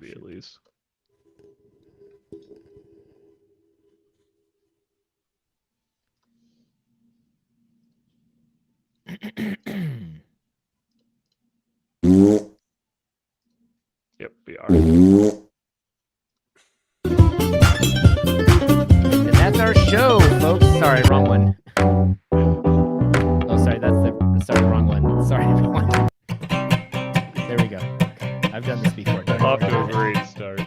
Be at least. Yep, we are. And that's our show, folks. Sorry, wrong one. Oh, sorry, wrong one. Sorry, everyone. There we go. I've done this before. Off to a great start.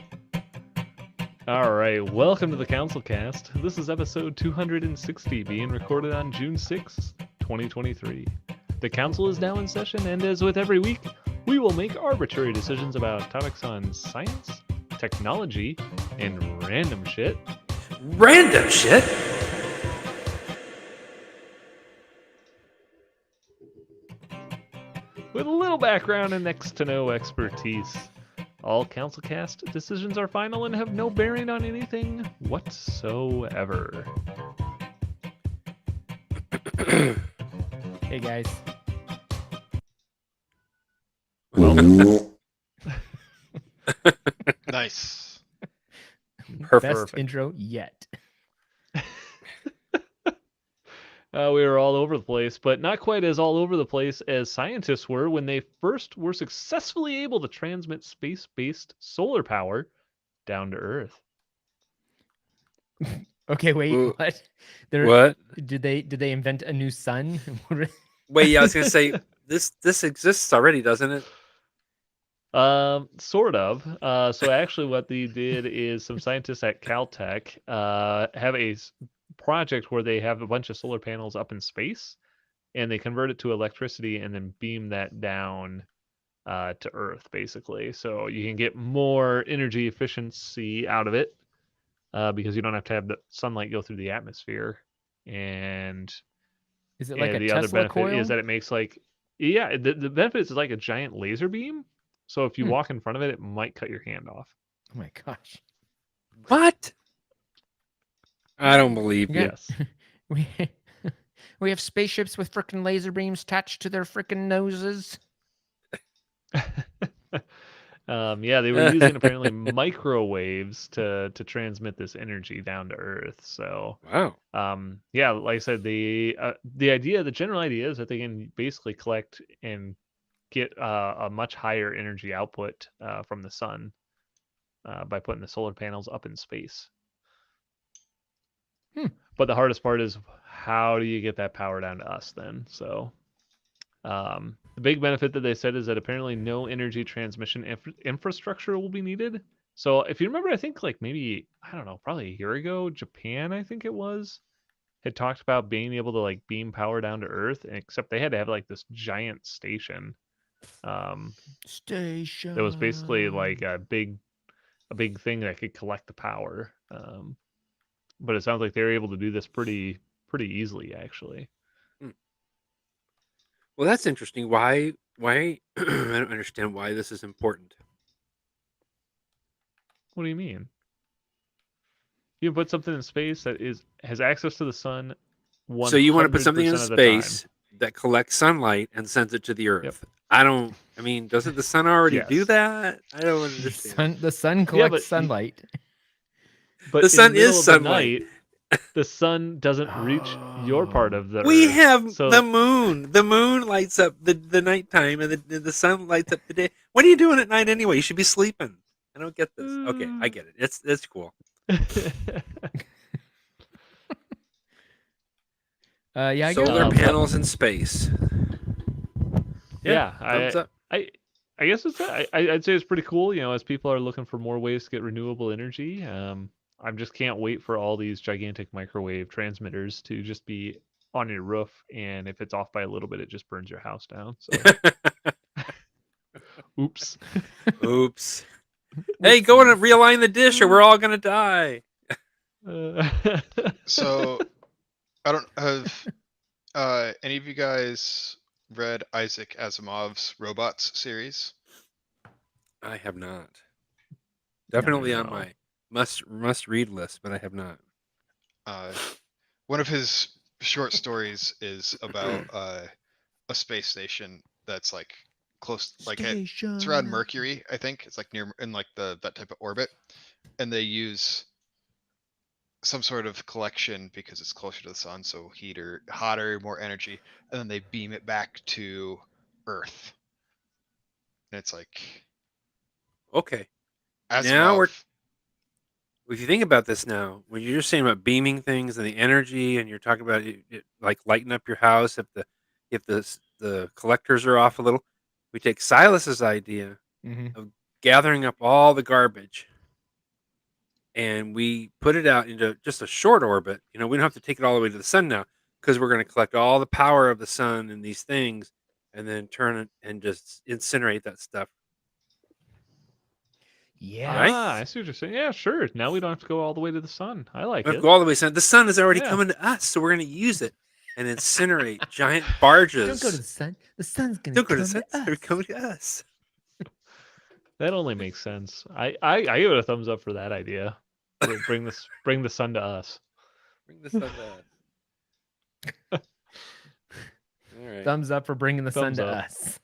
All right, welcome to the CouncilCast. This is episode 260, being recorded on June 6th, 2023. The council is now in session, and as with every week, we will make arbitrary decisions about topics on science, technology, and random shit. Random shit? With a little background and next to no expertise. All CouncilCast decisions are final and have no bearing on anything whatsoever. Hey, guys. Nice. Best intro yet. We were all over the place, but not quite as all over the place as scientists were when they first were successfully able to transmit space-based solar power down to Earth. Okay, wait, what? What? Did they invent a new sun? Wait, yeah, I was gonna say this exists already, doesn't it? Sort of. So actually, what they did is some scientists at Caltech have a project where they have a bunch of solar panels up in space, and they convert it to electricity and then beam that down to Earth, basically. So you can get more energy efficiency out of it because you don't have to have the sunlight go through the atmosphere. And is it like a the Tesla other benefit coil? is that it makes like the benefit is like a giant laser beam. So if you walk in front of it, it might cut your hand off. Oh my gosh! What? I don't believe you. Yes. We have spaceships with frickin' laser beams attached to their frickin' noses. Yeah, they were using apparently microwaves to transmit this energy down to Earth. So, wow. Yeah, like I said, the general idea is that they can basically collect and get a much higher energy output from the sun by putting the solar panels up in space. But the hardest part is how do you get that power down to us then? So the big benefit that they said is that apparently no energy transmission infrastructure will be needed. So if you remember, I think like maybe, I don't know, probably a year ago, Japan, I think it was, had talked about being able to like beam power down to Earth, except they had to have like this giant station. Station. That was basically like a big thing that could collect the power. But it sounds like they were able to do this pretty easily, actually. Well, that's interesting. Why? I don't understand why this is important. What do you mean? You put something in space that has access to the sun. So you want to put something in space time. that collects sunlight and sends it to the Earth? Yep. I mean, doesn't the sun already do that? I don't understand. The sun collects sunlight. But the sun is sunlight. The sun doesn't reach your part of the We Earth. have the moon. The moon lights up the nighttime, and the sun lights up the day. What are you doing at night anyway? You should be sleeping. I don't get this. Okay, I get it. It's cool. Yeah, solar panels in space. Yeah, I guess I'd say it's pretty cool. You know, as people are looking for more ways to get renewable energy. I just can't wait for all these gigantic microwave transmitters to just be on your roof, and if it's off by a little bit, it just burns your house down. So, oops. Hey, go and realign the dish, or we're all gonna die. So, I don't have any of you guys read Isaac Asimov's Robots series? I have not. Definitely on my must read list, but I have not. One of his short stories is about a space station that's like close, like it's around Mercury, I think. It's like near in like that type of orbit, and they use some sort of collection because it's closer to the sun, so hotter, more energy, and then they beam it back to Earth. And it's like Okay. Now Asimov. if you think about this now, when you're just saying about beaming things and the energy, and you're talking about it like lighting up your house if the collectors are off a little, we take Silas's idea Mm-hmm. of gathering up all the garbage and we put it out into just a short orbit. We don't have to take it all the way to the sun now because we're going to collect all the power of the sun and these things and then turn it and just incinerate that stuff. Yes. I see what you're saying. Yeah, sure. Now we don't have to go all the way to the sun. I like We have it. to go all the way to the sun. The sun is already Yeah. coming to us, so we're going to use it and incinerate giant Don't barges. go to the sun. The sun's gonna Don't go come to the sun. to They're us. coming to us. That only makes sense. I give it a thumbs up for that idea. Bring the sun to us. Bring the sun to us. All right. Thumbs up for bringing the sun Thumbs to up. us.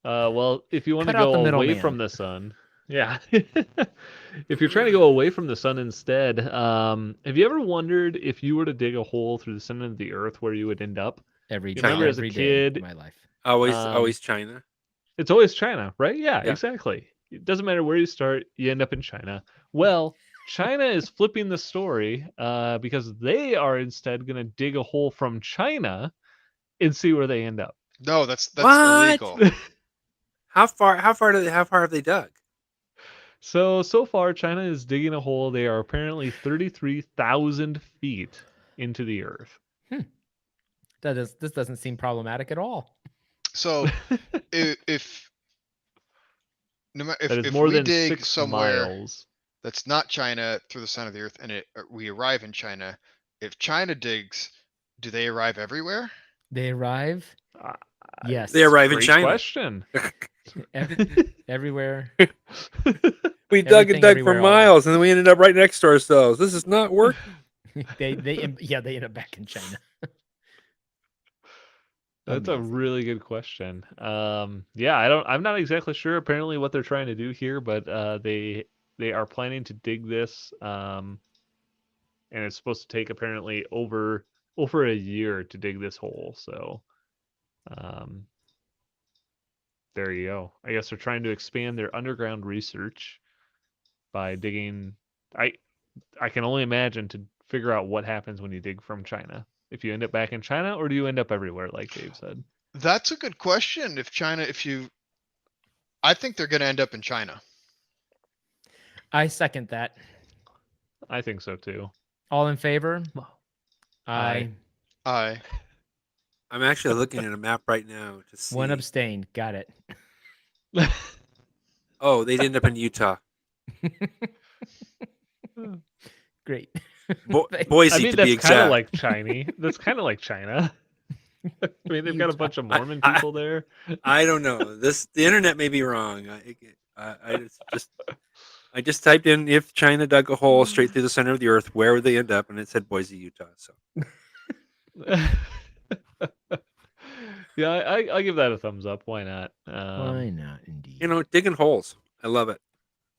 Well, if you want to Cut out go the away middleman. from the sun, yeah. If you're trying to go away from the sun instead, have you ever wondered if you were to dig a hole through the center of the earth where you would end up? Every You day, remember as a every day kid, of my life. Always China. it's always China, right? Yeah, Yeah. exactly. It doesn't matter where you start, you end up in China. Well, China is flipping the story because they are instead going to dig a hole from China and see where they end up. No, that's What? illegal. How far have they dug? So far, China is digging a hole. They are apparently 33,000 feet into the earth. This doesn't seem problematic at all. So if no matter That is if more we than dig 6 somewhere miles. that's not China through the center of the earth and we arrive in China, if China digs, do they arrive everywhere? They arrive. Uh, Yes. They arrive in Great China. question. Everywhere. We dug and Everything, dug for everywhere, all at miles, and then we ended up right next to ourselves. This is not working. they end up back in China. That's a Amazing. really good question. Yeah, I'm not exactly sure apparently what they're trying to do here, but they are planning to dig this and it's supposed to take apparently over a year to dig this hole. So there you go. I guess they're trying to expand their underground research by digging. I can only imagine to figure out what happens when you dig from China. If you end up back in China, or do you end up everywhere, like Dave said? That's a good question. I think they're going to end up in China. I second that. I think so too. All in favor? Aye. I I'm actually looking at a map right now to see. One abstained. Got it. Oh, they'd end up in Utah. Great. Boise, I mean, to be that's kind of exact. like Chinese. That's kind of like China. I mean, they've got a bunch of Mormon I- people there. I don't know. The internet may be wrong. I just typed in if China dug a hole straight through the center of the earth, where would they end up? And it said Boise, Utah. So Yeah, I give that a thumbs up. Why not? Why not? Indeed. digging holes. I love it.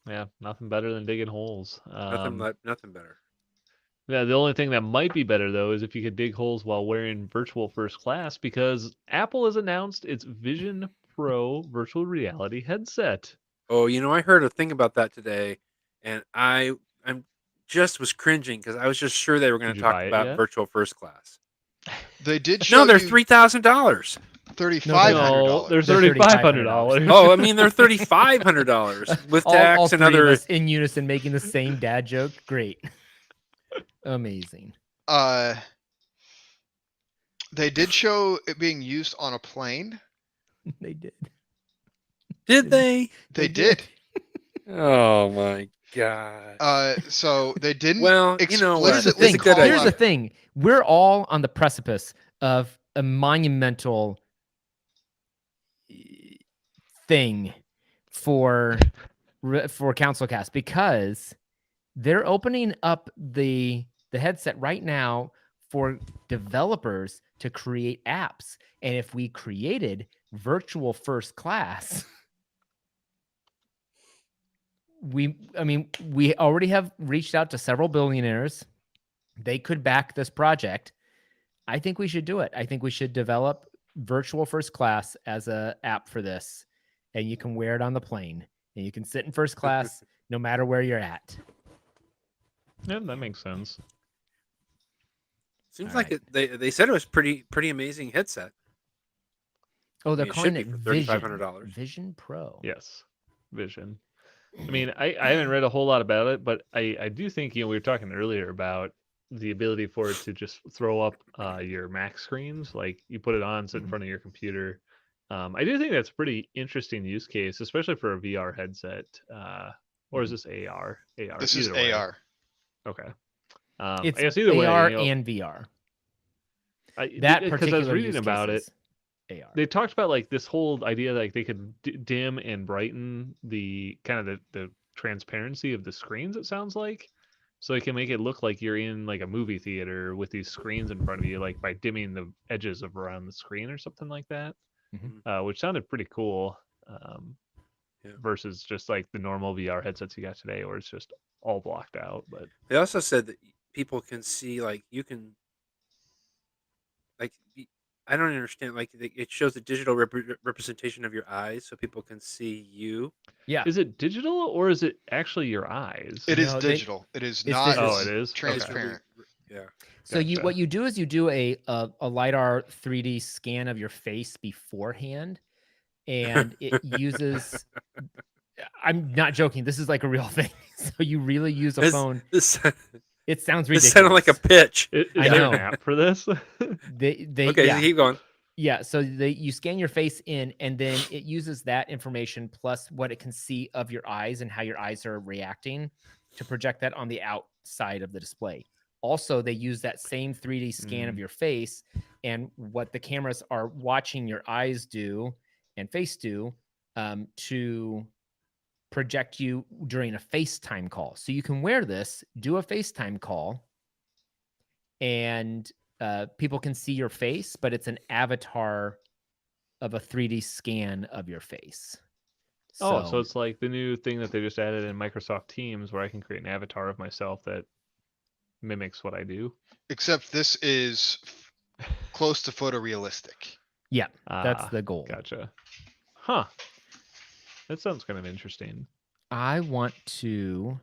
Yeah, nothing better than digging holes. Nothing better. Yeah, the only thing that might be better though is if you could dig holes while wearing virtual first class, because Apple has announced its Vision Pro virtual reality headset. Oh, I heard a thing about that today, and I'm just was cringing because I was just sure they were going Did to you talk buy it about yet? virtual first class. they did show No, they're you $3,000. $3,500. They're They're $3,500. Oh, I mean they're $3,500 with all tax and three of other. us in unison making the same dad joke. Great. Amazing. They did show it being used on a plane. They did. Did they? They did. Oh my god. So they didn't Well, you know what? Here's the explicitly thing. It's a good call Here's the out- thing. We're all on the precipice of a monumental thing for CouncilCast because they're opening up the headset right now for developers to create apps. And if we created virtual first class. We already have reached out to several billionaires. They could back this project. I think we should do it. I think we should develop virtual first class as a app for this, and you can wear it on the plane, and you can sit in first class no matter where you're at. Yeah, that makes sense. Seems All like right. they said it was pretty amazing headset. Oh, they're It calling should it be for Vision. $3,500. Vision Pro. Yes, Vision. I mean, I haven't read a whole lot about it, but I do think, we were talking earlier about the ability for it to just throw up your Mac screens, like you put it on, sit in front of your computer. I do think that's a pretty interesting use case, especially for a VR headset. Or is this AR? AR. This is Either way. AR. Okay. It's I guess either AR way, and VR. because That I particular was reading use about it. case is AR. They talked about like this whole idea like they could dim and brighten the kind of the transparency of the screens, it sounds like, so they can make it look like you're in like a movie theater with these screens in front of you, like by dimming the edges of around the screen or something like that. Which sounded pretty cool. Yeah. Versus just like the normal VR headsets you got today where it's just all blocked out. But They also said that people can see, like, you can, like, I don't understand. Like, it shows a digital representation of your eyes, so people can see you. Yeah. is it digital or is it actually your eyes? It is No, digital. It is it's not digital. Oh, it is? Okay. transparent. Yeah. So Gotcha. what you do is you do a LiDAR 3D scan of your face beforehand, and it uses. I'm not joking. This is like a real thing. So you really use a phone. This It sounds this ridiculous. sounded like a pitch. Is I there know. an app for this? They Okay, yeah. keep going. Yeah, so you scan your face in, and then it uses that information plus what it can see of your eyes and how your eyes are reacting to project that on the outside of the display. Also, they use that same 3D scan of your face and what the cameras are watching your eyes do and face do to project you during a FaceTime call. So you can wear this, do a FaceTime call, and people can see your face, but it's an avatar of a 3D scan of your face. So it's like the new thing that they just added in Microsoft Teams where I can create an avatar of myself that mimics what I do. Except this is close to photorealistic. Yeah, that's the goal. Gotcha. Huh. That sounds kind of interesting. I want to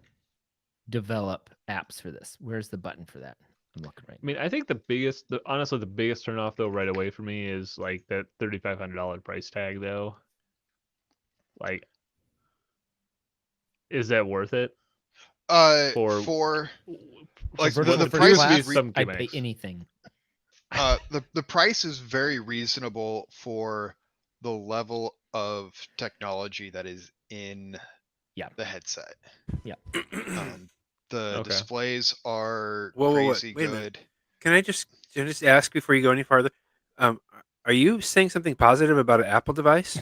develop apps for this. Where's the button for that? I'm looking right I mean, I think honestly, the biggest turnoff though right away for me is like that $3,500 price tag though. Like, is that worth it? For like Virtual the first price class, is some I'd pay gimmicks. anything. the price is very reasonable for the level of technology that is in the headset. Yeah. The Okay. displays are Whoa, crazy wait a minute. good. Can I just ask before you go any farther? Are you saying something positive about an Apple device?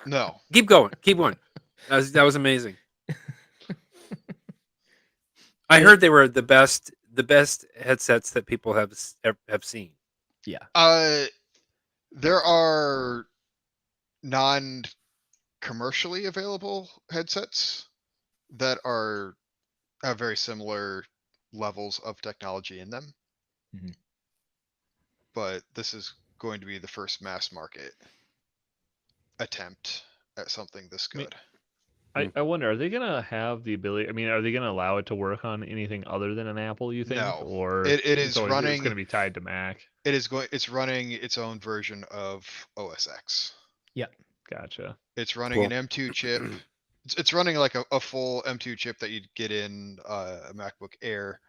No, Keep going. Keep going. That was amazing. I heard they were the best headsets that people have seen. Yeah. There are non-commercially available headsets that have very similar levels of technology in them. Mhm. But this is going to be the first mass market attempt at something this good. I wonder, are they gonna have the ability? I mean, are they gonna allow it to work on anything other than an Apple? You think, No. or It is it's always running. going to be tied to Mac? It's running its own version of OS X. Gotcha. It's running Cool. an M2 chip. It's running like a full M2 chip that you'd get in a MacBook Air,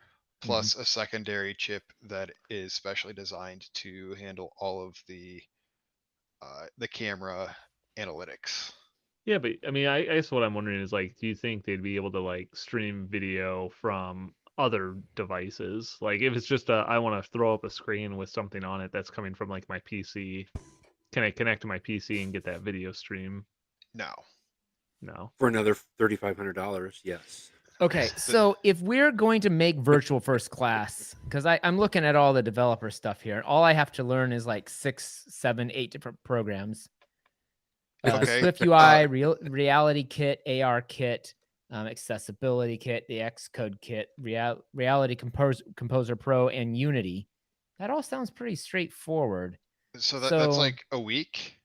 plus a secondary chip that is specially designed to handle all of the camera analytics. Yeah, but I mean, I guess what I'm wondering is like, do you think they'd be able to like stream video from other devices? Like, if it's just I want to throw up a screen with something on it that's coming from like my PC, can I connect to my PC and get that video stream? No. No. For another $3,500, yes. Okay, so if we're going to make virtual first class, because I'm looking at all the developer stuff here, all I have to learn is like 6, 7, 8 different programs. Okay, Swift UI, Reality Kit, AR Kit, Accessibility Kit, the Xcode Kit, Reality Composer Pro, and Unity. That all sounds pretty straightforward. So that's like a week.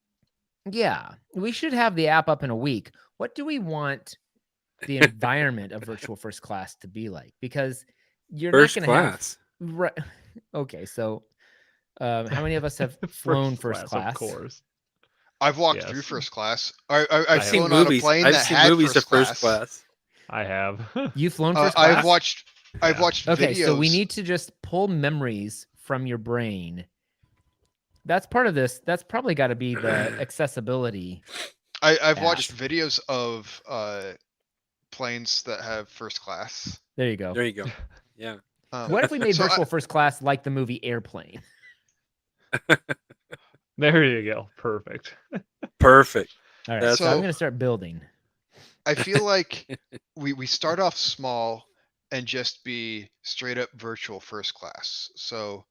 Yeah, we should have the app up in a week. What do we want the environment of virtual first class to be like? Because you're First not going to have class. right. Okay, so how many of us have flown first class? Of course. I've walked through Yes. first class. I I've have. Seen flown on a movies. plane I've that seen had movies of first first class. class. I have. You've flown first class? I've watched Okay, videos. so we need to just pull memories from your brain. That's part of this. That's probably got to be the accessibility. I've app. watched videos of planes that have first class. There you go. There you go. Yeah. What if we made so virtual first class like the movie Airplane? There you go. Perfect. Perfect. All right, That's- so I'm So- going to start building. I feel like we start off small and just be straight up virtual first class. So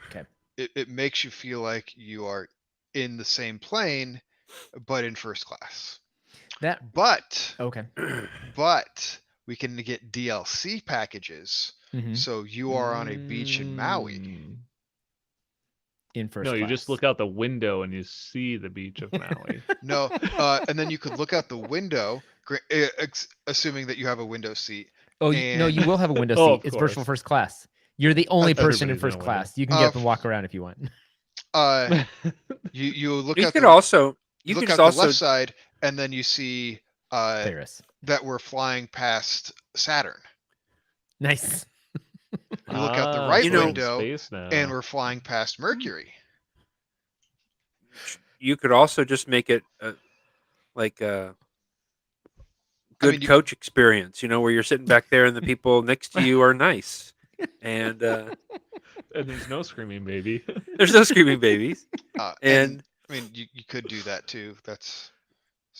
Okay. it makes you feel like you are in the same plane, but in first class. That But okay. we can get DLC packages. Mhm. So you are on a beach in Maui. Mm. In first No, class. you just look out the window and you see the beach of Maui. No, and then you could look out the window, assuming that you have a window seat. Oh, no, you and- will have a window Oh, seat. of It's virtual course. first class. You're the only person in Everybody's in first a window. class. You can get up and walk around if you want. You look You out could the also. you You look could out just the also. left side, and then you see Paris. that we're flying past Saturn. Nice. You look out the Ah, right so we're in window, space now. and we're flying past Mercury. You could also just make it like a good mean, you- coach experience. Where you're sitting back there and the people next to you are nice, and And there's no screaming baby. there's no screaming babies. And I mean, you could do that too. That's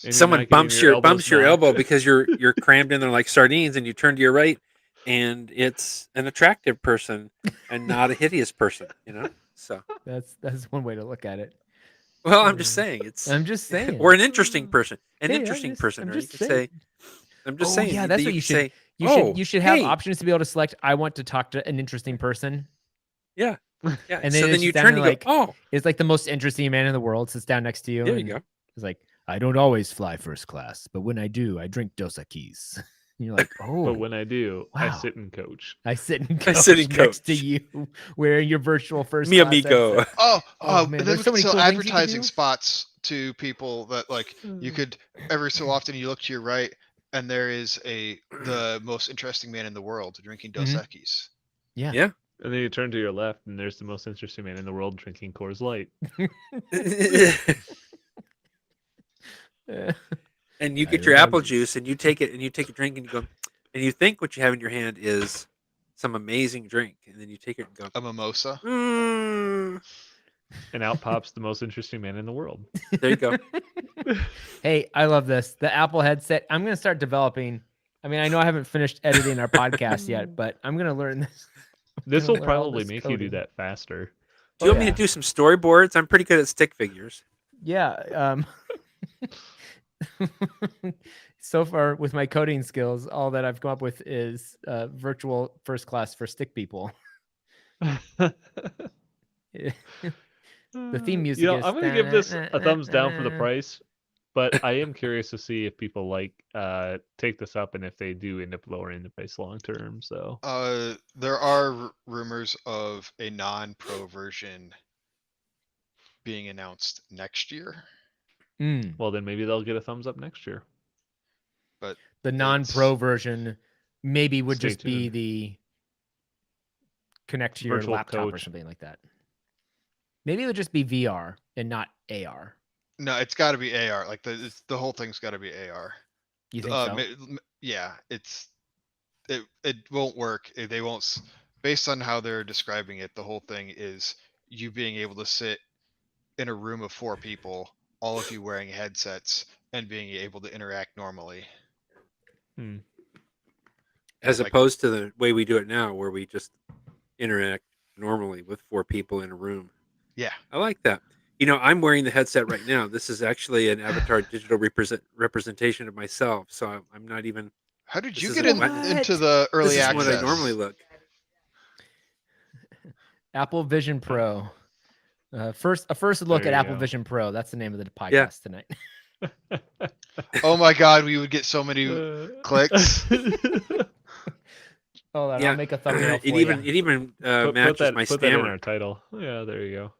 And you're Someone not getting bumps your elbows elbow knocked. because you're crammed in there like sardines, and you turn to your right, and it's an attractive person and not a hideous person. So That's one way to look at it. well, I'm just saying it's. I'm just saying. Or an interesting person, Hey, interesting person, I'm or you just could saying. say. I'm just Oh, saying. yeah, that's what you could should- say. You should have hey." options to be able to select. I want to talk to an interesting person. Yeah. And so then then it's you down turn to, and like, go, oh, It's like the most interesting man in the world sits down next to you. there you and go. It's like, I don't always fly first class, but when I do, I drink Dos Equis. And you're like, oh, But when I do, I wow. sit and coach. I sit in I coach sit in next to coach. you wearing your virtual first Mi class amigo. headset. oh, Oh, man, and then there's we so could many sell cool things you could advertising do. spots to people that like you could every so often you look to your right and there is the most interesting man in the world drinking Dos Mhm. Equis. Yeah. Yeah. And then you turn to your left, and there's the most interesting man in the world drinking Coors Light. And you I get your don't apple always. juice and you take it and you take a drink and you go, and you think what you have in your hand is some amazing drink, and then you take it and go, A mimosa. And out pops the most interesting man in the world. There you go. Hey, I love this. The Apple headset. I'm going to start developing. I mean, I know I haven't finished editing our podcast yet, but I'm going to learn this. This gonna will learn all probably this make you do coding. that faster. Do you Oh, want me yeah. to do some storyboards? I'm pretty good at stick figures. Yeah. So far with my coding skills, all that I've come up with is virtual first class for stick people. The theme music is I'm gonna give this a thumbs down for the price, but I am curious to see if people take this up and if they do end up lowering the price long term. So There are rumors of a non-pro version being announced next year. well, then maybe they'll get a thumbs up next year. But The non-pro version maybe would Stay just be tuned. the connect to your Virtual laptop or coach. something like that. Maybe it would just be VR and not AR. no, it's got to be AR. Like the whole thing's got to be AR. You think so? Yeah, it won't work. They won't. Based on how they're describing it, the whole thing is you being able to sit in a room of 4 people, all of you wearing headsets and being able to interact normally. Hmm. As like, opposed to the way we do it now, where we just interact normally with 4 people in a room. yeah. I like that. I'm wearing the headset right now. This is actually an avatar digital representation of myself. So I'm not even. How did This you get isn't into the This early is what I normally access? look. Apple Vision Pro. First look There at you Apple go. Vision Pro. That's the name of the podcast Yeah. tonight. Oh my God, we would get so many clicks. Hold on, Yeah. I'll make a thumbnail It for even you. it even put matches my that in stammer. our title. Yeah, there you go.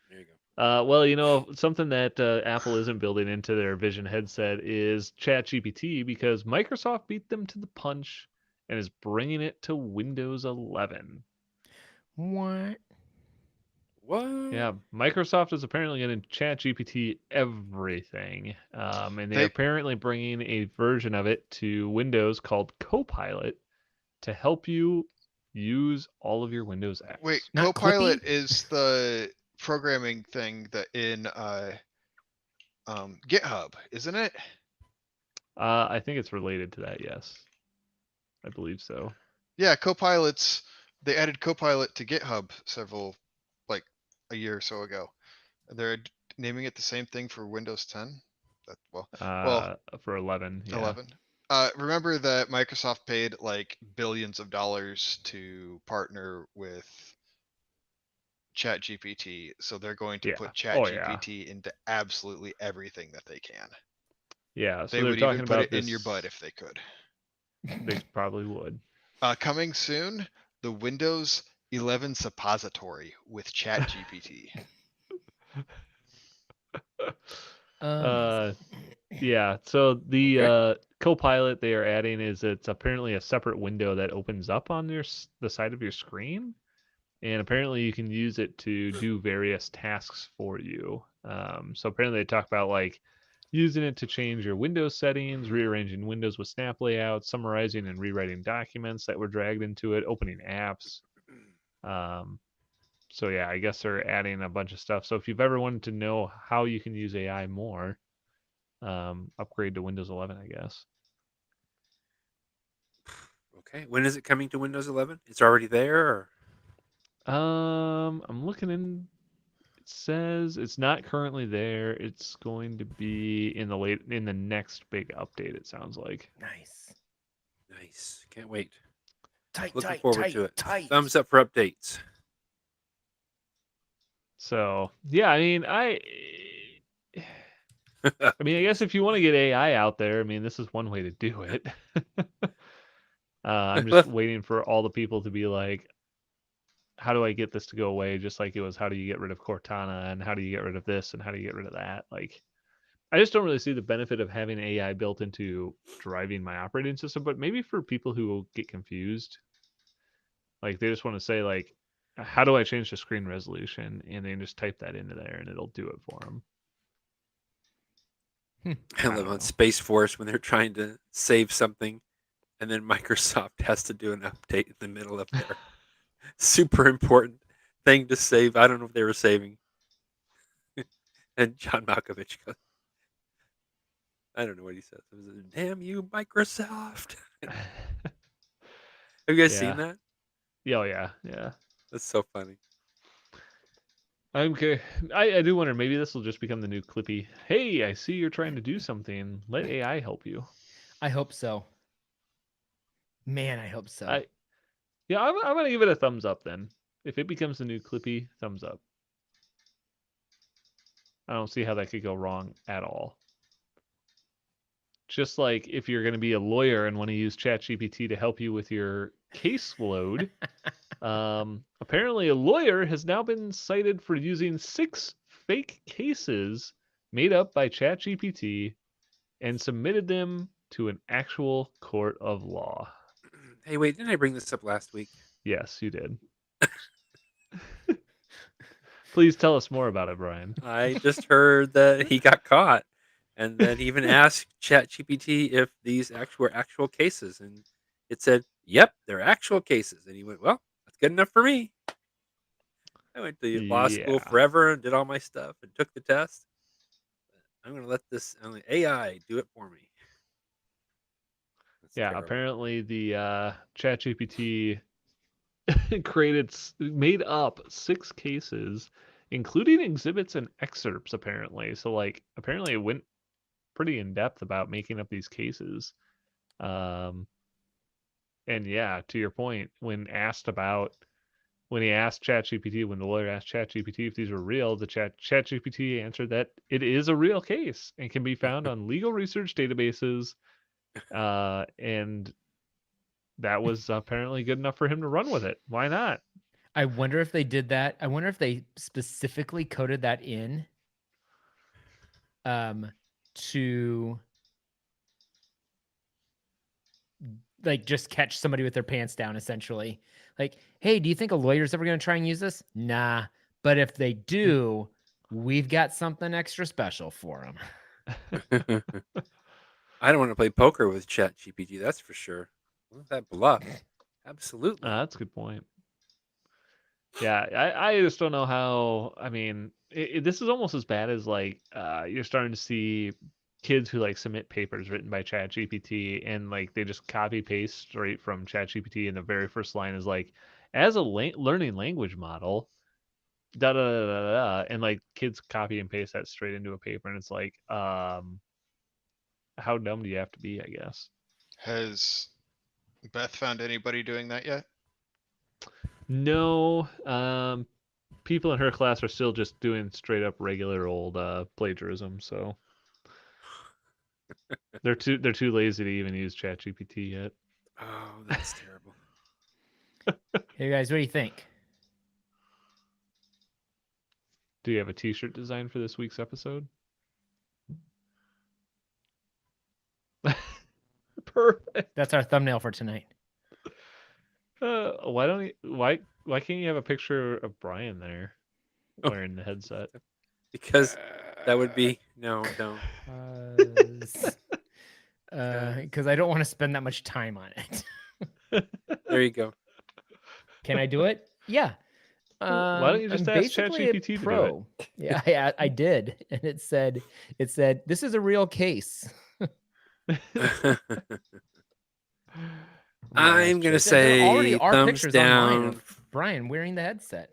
There you go. Well, something that Apple isn't building into their Vision headset is ChatGPT because Microsoft beat them to the punch and is bringing it to Windows 11. What? What? Yeah, Microsoft is apparently going to ChatGPT everything, and they're They apparently bringing a version of it to Windows called Copilot to help you use all of your Windows wait, apps. Not Copilot Clippy? is the programming thing that in GitHub, isn't it? I think it's related to that. Yes, I believe so. Yeah, Copilot's they added Copilot to GitHub like a year or so ago. They're naming it the same thing for Windows 10. Well, For 11, yeah. 11. Remember that Microsoft paid like billions of dollars to partner with ChatGPT, so they're going to Yeah. put Oh, yeah. ChatGPT into absolutely everything that they can. Yeah. So They they're would even talking put about it in this. your butt if they could. They probably would. Coming soon, the Windows 11 suppository with ChatGPT. Uh, yeah. So the Okay. Copilot they are adding is it's apparently a separate window that opens up on the side of your screen, and apparently you can use it to do various tasks for you. So apparently they talk about like using it to change your Windows settings, rearranging windows with snap layouts, summarizing and rewriting documents that were dragged into it, opening apps. Um, so yeah, I guess they're adding a bunch of stuff. So if you've ever wanted to know how you can use AI more, upgrade to Windows 11, I guess. Okay. When is it coming to Windows 11? It's already there. Or? I'm looking in. It says it's not currently there. It's going to be in the next big update. It sounds like. Nice. Nice. Can't wait. Tight, Looking tight, forward tight, to it. tight. Thumbs up for updates. So yeah, I mean, I guess if you want to get AI out there, I mean, this is one way to do it. I'm just waiting for all the people to be like, how do I get this to go away? Just like it was, how do you get rid of Cortana and how do you get rid of this and how do you get rid of that? Like, I just don't really see the benefit of having AI built into driving my operating system, but maybe for people who get confused, like they just want to say like, how do I change the screen resolution? And they can just type that into there and it'll do it for them. I live on Space Force when they're trying to save something, and then Microsoft has to do an update in the middle of their super important thing to save. I don't know if they were saving. And John Malkovich goes, I don't know what he says. It was, damn you, Microsoft. Have you guys seen that? Yeah, oh, yeah, yeah. That's so funny. I'm okay. I do wonder, maybe this will just become the new Clippy. Hey, I see you're trying to do something. Let AI help you. I hope so. Man, I hope so. I'm gonna give it a thumbs up then. If it becomes the new Clippy, thumbs up. I don't see how that could go wrong at all. Just like if you're going to be a lawyer and want to use ChatGPT to help you with your caseload, apparently a lawyer has now been cited for using 6 fake cases made up by ChatGPT and submitted them to an actual court of law. Hey, wait, didn't I bring this up last week? Yes, you did. Please tell us more about it, Brian. I just heard that he got caught, and then he even asked ChatGPT if these were actual cases, and it said, "Yep, they're actual cases." And he went, "Well, that's good enough for me." I went to law school Yeah. forever and did all my stuff and took the test. I'm going to let this AI do it for me. Yeah, terrible. apparently the ChatGPT made up 6 cases, including exhibits and excerpts. Apparently, so like apparently it went pretty in depth about making up these cases. Um, and yeah, to your point, when he asked ChatGPT, when the lawyer asked ChatGPT if these were real, the ChatGPT answered that it is a real case and can be found on legal research databases. And that was apparently good enough for him to run with it. Why not? I wonder if they did that. I wonder if they specifically coded that in to like just catch somebody with their pants down, essentially. Like, hey, do you think a lawyer's ever going to try and use this? Nah. But if they do, we've got something extra special for them. I don't want to play poker with ChatGPT. That's for sure. What is that bluff? Absolutely. That's a good point. Yeah, I just don't know how. I mean, this is almost as bad as like you're starting to see kids who like submit papers written by ChatGPT and like they just copy paste straight from ChatGPT, and the very first line is like, as a learning language model, da da da da da, and like kids copy and paste that straight into a paper, and it's like, how dumb do you have to be? I guess. Has Beth found anybody doing that yet? No, people in her class are still just doing straight up regular old plagiarism, so they're too lazy to even use ChatGPT yet. Oh, that's terrible. Hey guys, what do you think? Do you have a T-shirt design for this week's episode? Perfect. That's our thumbnail for tonight. Why can't you have a picture of Brian there Oh. wearing the headset? Because that would be no, don't. Because I don't want to spend that much time on it. There you go. Can I do it? Yeah. Why don't you just I'm ask basically a ChatGPT to do it? pro. Yeah, I did, and it said this is a real case. I'm gonna There already say are thumbs pictures online down. of Brian wearing the headset.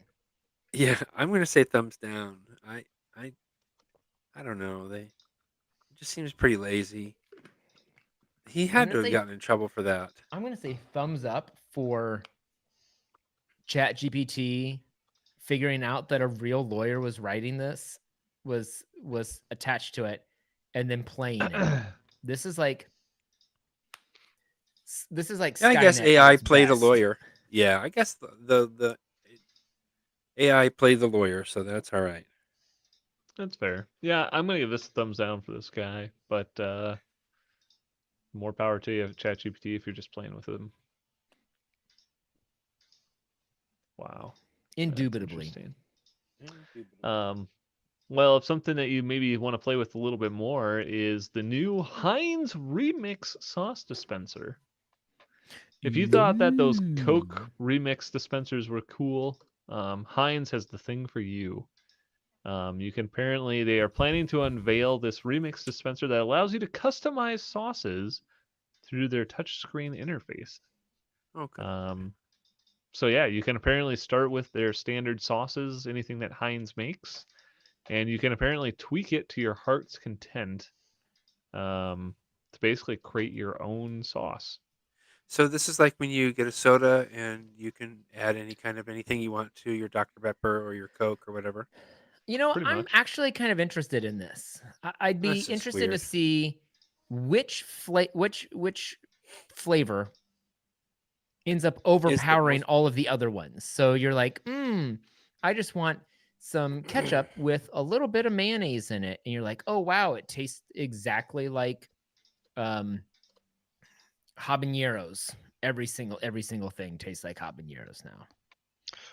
Yeah, I'm gonna say thumbs down. I don't know. It just seems pretty lazy. He had to have gotten in trouble for that. I'm gonna say thumbs up for ChatGPT figuring out that a real lawyer was writing this, was attached to it, and then playing it. This is like Yeah, I guess Skynet at AI its played a best. lawyer. Yeah, I guess the AI played the lawyer, so that's all right. That's fair. Yeah, I'm gonna give this a thumbs down for this guy, but more power to you, ChatGPT, if you're just playing with him. Wow. That's Indubitably. interesting. Well, if something that you maybe want to play with a little bit more is the new Heinz Remix sauce dispenser. If you thought that those Coke Remix dispensers were cool, Heinz has the thing for you. They are planning to unveil this remix dispenser that allows you to customize sauces through their touchscreen interface. Okay. So yeah, you can apparently start with their standard sauces, anything that Heinz makes, and you can apparently tweak it to your heart's content, to basically create your own sauce. So this is like when you get a soda and you can add any kind of anything you want to your Dr. Pepper or your Coke or whatever. Pretty I'm much. actually kind of interested in this. I'd be That's just interested to weird. see which flavor ends up overpowering all of the other ones. So you're like, I just want some ketchup with a little bit of mayonnaise in it, and you're like, oh wow, it tastes exactly like habaneros. Every single thing tastes like habaneros now.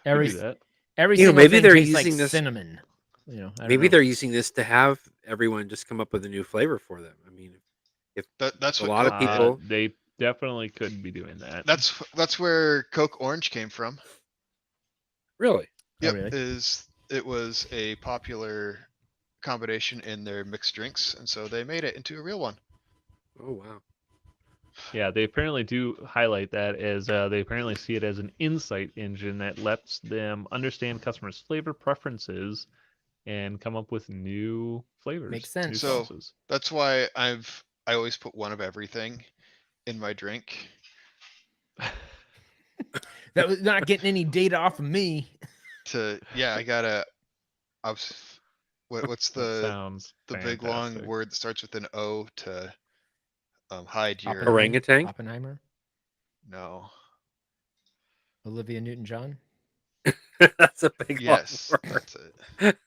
Could do that. Every You know, single maybe thing they're tastes using like this- cinnamon. You know, I don't Maybe know. they're using this to have everyone just come up with a new flavor for them. I mean, if That's a what lot of Coke did. people, They definitely could be doing that. That's where Coke Orange came from. really, Oh, Yep, really? it was a popular combination in their mixed drinks, and so they made it into a real one. oh wow, Yeah, they apparently do highlight that as they apparently see it as an insight engine that lets them understand customers' flavor preferences and come up with new flavors, Makes new sense. So sauces. that's why I always put one of everything in my drink. That was not getting any data off of me. I gotta. What's That the sounds big long fantastic. word that starts with an O to hide your Orangutan? Oppenheimer, no. Olivia Newton-John. That's a big long Yes, word. that's it.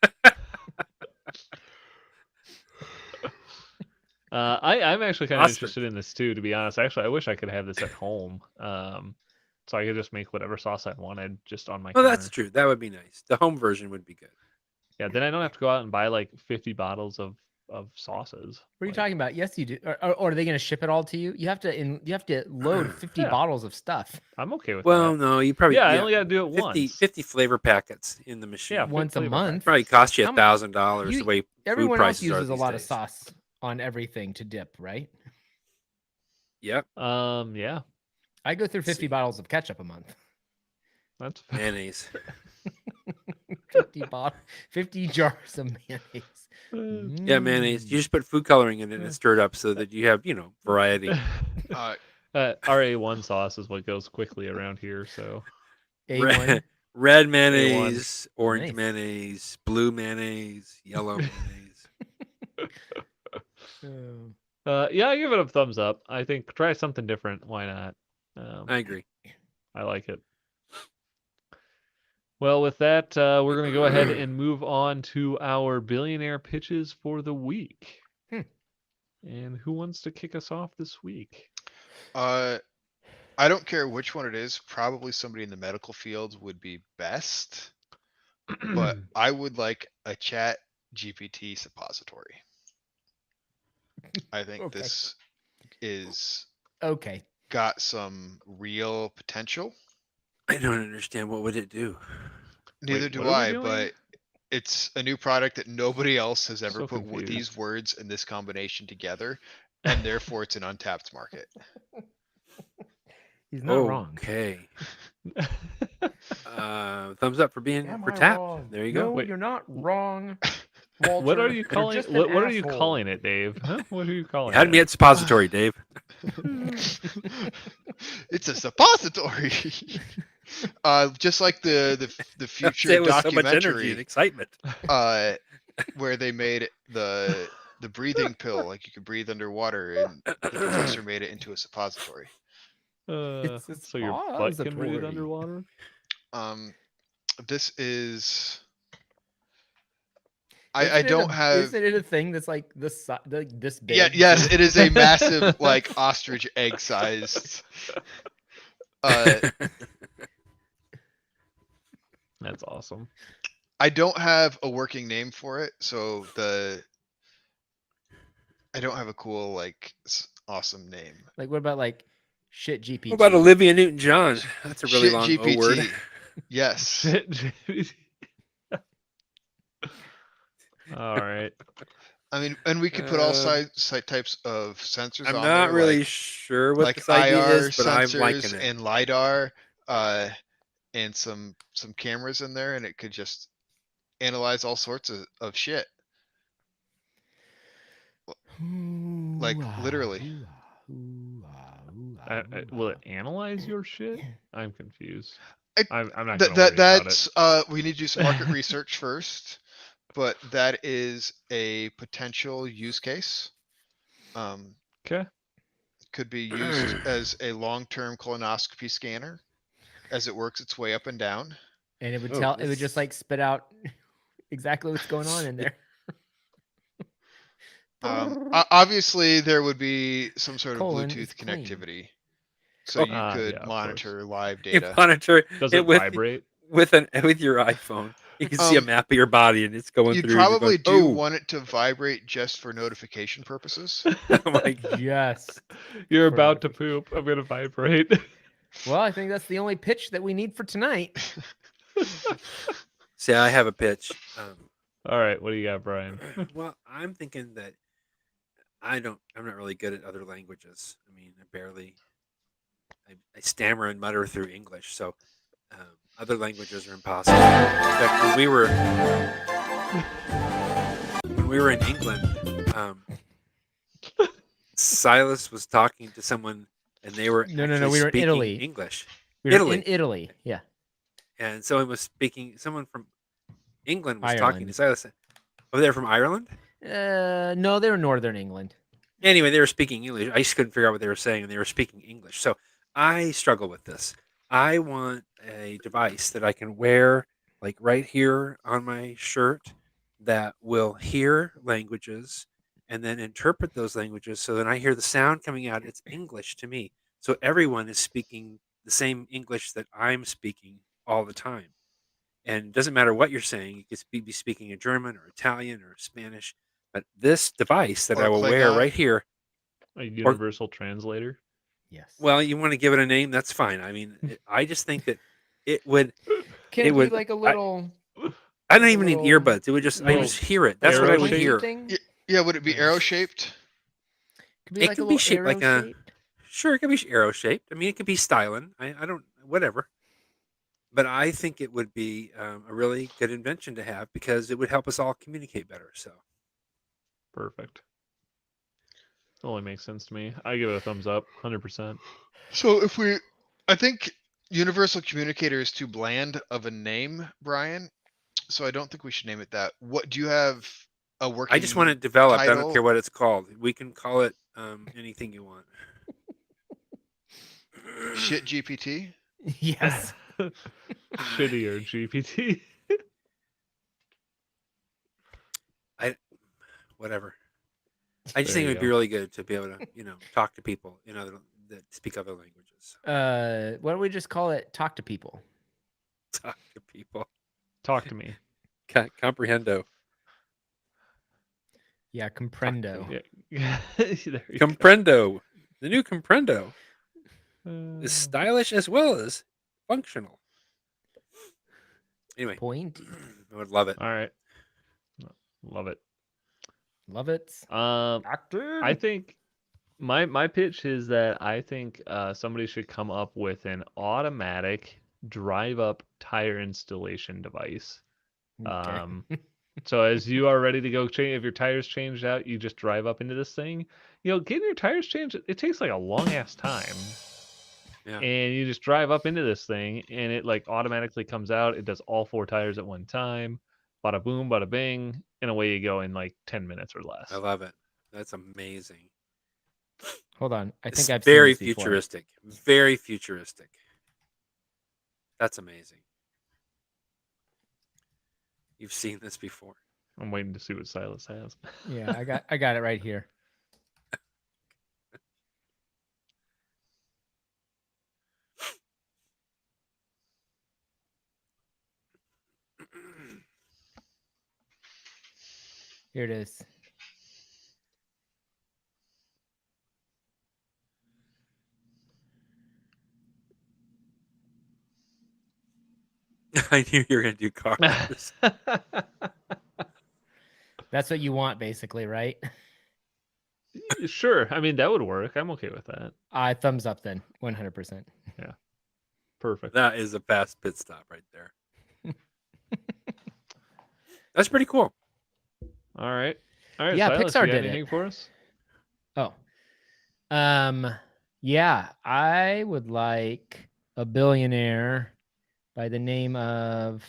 I'm actually kind of Ostrich. interested in this too, to be honest. Actually, I wish I could have this at home, so I could just make whatever sauce I wanted just on my Well, counter. that's true. That would be nice. The home version would be good. Yeah, then I don't have to go out and buy like 50 bottles of sauces. What are you Like, talking about? Yes, you do. Or are they going to ship it all to you? You have to load 50 Yeah. bottles of stuff I'm okay with Well, that. no, you probably Yeah, I only got to do it 50, once. 50 flavor packets in the machine. Yeah, once a flavor month. Probably cost you How mu- $1,000 you- the way food Everyone else prices are uses a these lot of days. sauce on everything to dip, right? Yep. Yeah, I go through 50 See. bottles of ketchup a month. that's Mayonnaise. 50 jars of mayonnaise. Yeah, mayonnaise. You Mm. just put food coloring in it and stir it up so that you have, variety. RA1 sauce is what goes quickly around here. So A1. Red mayonnaise, orange Nice. mayonnaise, blue mayonnaise, yellow mayonnaise. Oh. yeah, I give it a thumbs up. I think try something different. Why not? I agree. I like it. Well, with that, we're going to go ahead and move on to our billionaire pitches for the week. And who wants to kick us off this week? I don't care which one it is. Probably somebody in the medical field would be best, but I would like a Chat GPT suppository. I think Okay. this is Okay. got some real potential. I don't understand. What would it do? Neither Wait, do what are we I, doing? but it's a new product that nobody else has ever So put confused. these words in this combination together, and therefore it's an untapped market. He's not wrong. Okay. Thumbs up for being for tapped. There you go. No, Wait. you're not wrong. Walter. What are you You're calling? just an What are you asshole. calling it, Dave? Huh? What are you calling You had me it? at suppository, Dave. It's a suppository. Just like the future Say with so much energy documentary, and excitement. where they made the breathing pill, like you could breathe underwater, and the professor made it into a suppository. It's a So your butt can breathe suppository. underwater? This is. I don't have. Isn't it a thing that's like this big? Yeah, yes, it is a massive, like ostrich egg sized. That's awesome. I don't have a working name for it, so I don't have a cool, like, awesome name. Like, what about like shit GPT? What about Olivia Newton-John? That's a really Shit long GPT. O word. Yes. All right. I mean, and we could put all site types of sensors I'm on not there, really like, sure what like this idea IR is, but I'm liking sensors it. and LiDAR, and some cameras in there, and it could just analyze all sorts of shit. Like, literally. Will it analyze your shit? I'm confused. I- I'm not gonna worry about it. That's we need to do some market research first, but that is a potential use case. Okay. Could be used as a long-term colonoscopy scanner as it works its way up and down. And it would Oh, tell. It would this- just like spit out exactly what's going on in there. Obviously there would be some sort of Colon Bluetooth is clean. connectivity. So you Ah, could yeah, of monitor live You data. monitor Does it it with, vibrate? with your iPhone. You can see a map of your body and it's going You'd through. And you're probably going, do oh, want it to vibrate just for notification purposes. oh my God. Yes. You're For about to notification. poop. I'm gonna vibrate. Well, I think that's the only pitch that we need for tonight. See, I have a pitch. All right, what do you got, Brian? Well, I'm thinking that I'm not really good at other languages. I mean, I stammer and mutter through English, so other languages are impossible. In fact, when we were in England, Silas was talking to someone, and they were No. actually We were in speaking Italy. English. We were Italy. in Italy. Yeah. And someone from England was talking to Ireland. Silas. Oh, they're from Ireland? No, they were Northern England. Anyway, they were speaking English. I just couldn't figure out what they were saying, and they were speaking English. So I struggle with this. I want a device that I can wear, like right here on my shirt, that will hear languages and then interpret those languages. So then I hear the sound coming out, it's English to me. So everyone is speaking the same English that I'm speaking all the time. And it doesn't matter what you're saying. You could be speaking a German or Italian or Spanish. But this device that Or I will wear Klingon. right here, A universal translator. Yes. well, you want to give it a name, that's fine. I mean, I just think that it would. Can it it be would- like a little? I don't like a even need little- earbuds. It would just. I little just hear it. That's what I arrow would shape? hear. Thing? Yeah, would it be arrow shaped? Could be It like could a be little shaped like arrow a- shape. Sure, it could be arrow shaped. I mean, it could be styling. I don't. Whatever. But I think it would be a really good invention to have because it would help us all communicate better. So Perfect. Only makes sense to me. I give it a thumbs up, 100%. So I think universal communicator is too bland of a name, Brian. So I don't think we should name it that. What do you have a working? I just want it developed. I don't title? care what it's called. We can call it anything you want. Shit GPT. Yes. Shittier GPT. Whatever. I just There think it you would be go. really good to be able to, talk to people, that speak other languages. Why don't we just call it talk to people? Talk to people. Talk to me. Comprehendo. Yeah, comprendo. Yeah. There you go. Comprendo. The new Comprendo is Uh, stylish as well as functional. Anyway, Pointy. I would love it. all right. Love it. Love it. Doctor. I think my pitch is that I think somebody should come up with an automatic drive up tire installation device. Okay. So as you are ready to go change, if your tires changed out, you just drive up into this thing. Getting your tires changed, it takes like a long ass time. Yeah. And you just drive up into this thing, and it like automatically comes out. It does all 4 tires at one time. Bada boom, bada bing, and away you go in like 10 minutes or less. I love it. That's amazing. Hold on. I It's think I've very seen this before. futuristic. Very futuristic. That's amazing. You've seen this before. I'm waiting to see what Silas has. Yeah, I got it right here. Here it is. I knew you were going to do cars. That's what you want, basically, right? Sure. I mean, that would work. I'm okay with that. Thumbs up then, 100%. Perfect. That is a fast pit stop right there. That's pretty cool. All right. All right. Yeah, Silas, Pixar you got did it. anything for us? Oh. Yeah, I would like a billionaire by the name of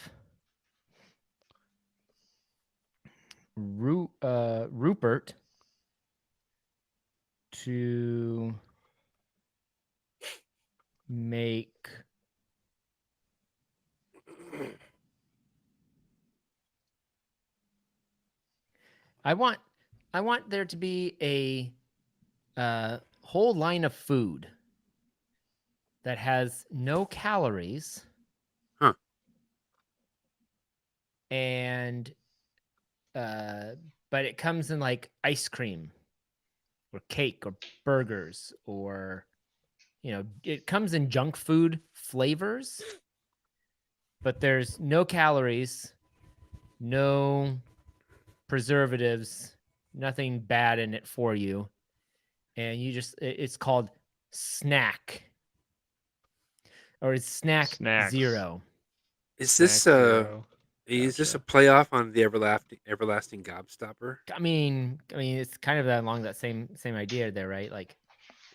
Rupert to make I want there to be a whole line of food that has no calories. Huh. And but it comes in like ice cream or cake or burgers, or it comes in junk food flavors, but there's no calories, no preservatives, nothing bad in it for you, and you just it's called Snack, or it's Snack Snacks. Zero. Is Snack this Zero. is this a Gotcha. playoff on the everlasting gobstopper? I mean, it's kind of along that same idea there, right? Like,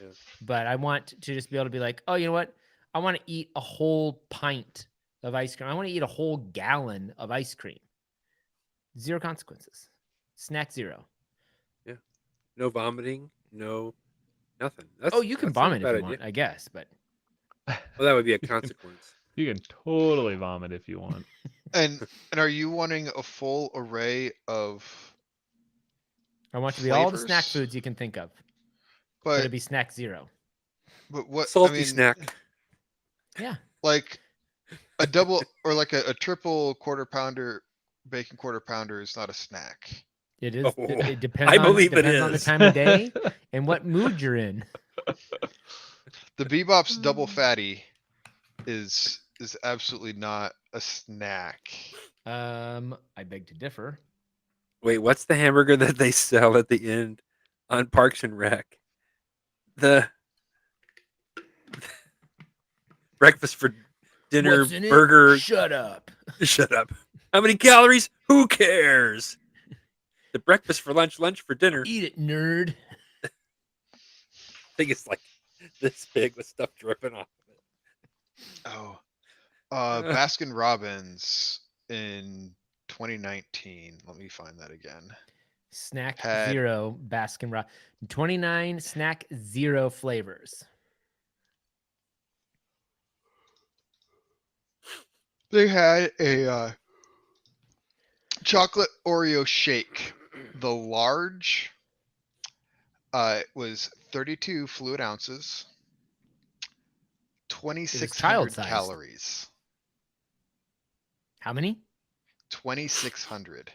Yeah. but I want to just be able to be like, oh, you know what? I want to eat a whole pint of ice cream. I want to eat a whole gallon of ice cream. Zero consequences. Snack Zero. No vomiting, no nothing. Oh, you can That's not a vomit if bad you idea. want, I guess, but Well, that would be a consequence. You can totally vomit if you want. And are you wanting a full array of I want it to be all the snack flavors? foods you can think of, but But it'd be Snack Zero. what I Salty mean, snack. Yeah. like a double or like a triple quarter pounder, bacon quarter pounder is not a snack. It is. Oh, It depends I on believe it depends on the is. time of day and what mood you're in. The Bebop's double fatty is absolutely not a snack. I beg to differ. Wait, what's the hamburger that they sell at the end on Parks and Rec? The breakfast for dinner What's in it? burger. Shut up. Shut up. How many calories? Who cares? The breakfast for lunch, lunch for dinner. Eat it, nerd. I think it's like this big with stuff dripping off of it. Oh, Baskin Robbins in 2019. Let me find that again. Snack Had- Zero Baskin Robbins. 29 Snack Zero flavors. They had a chocolate Oreo shake. The large was 32 fluid ounces, 2,600 child-sized. calories. How many? 2,600.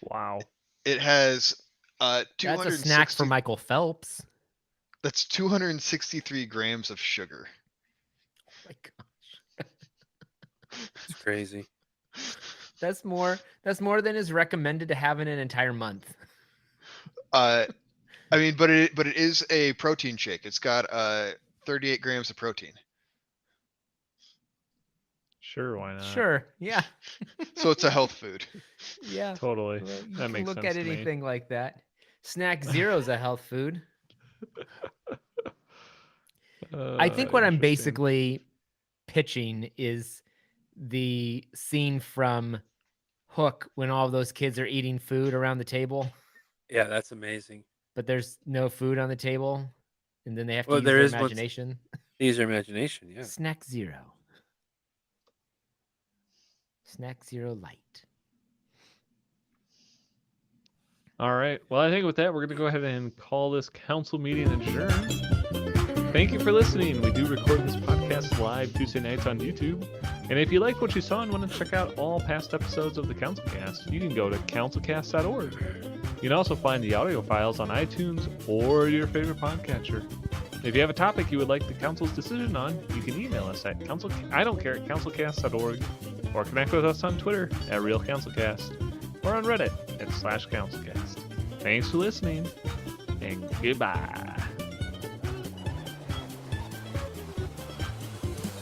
Wow. It has That's a 260. snack for Michael Phelps. That's 263 grams of sugar. Oh my God. It's crazy. That's more than is recommended to have in an entire month. I mean, but it is a protein shake. It's got 38 grams of protein. Sure, why not? Sure. Yeah. So it's a health food. Yeah. Totally. Well, you That can makes look sense at to me. anything like that. Snack Zero's a health food. I think what I'm Interesting. basically pitching is the scene from Hook when all those kids are eating food around the table, Yeah, that's amazing. but there's no food on the table, and then they have to Well, use there their is once- imagination. Use your imagination, yeah. Snack Zero. Snack Zero Light. All right. Well, I think with that, we're going to go ahead and call this council meeting adjourned. Thank you for listening. We do record this podcast live Tuesday nights on YouTube. And if you like what you saw and want to check out all past episodes of the CouncilCast, you can go to councilcast.org. You can also find the audio files on iTunes or your favorite podcatcher. If you have a topic you would like the council's decision on, you can email us at councilcast.org or connect with us on Twitter at RealCouncilCast or on Reddit at /CouncilCast. Thanks for listening, and goodbye.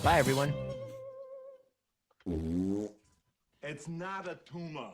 Bye, everyone. It's not a tumor.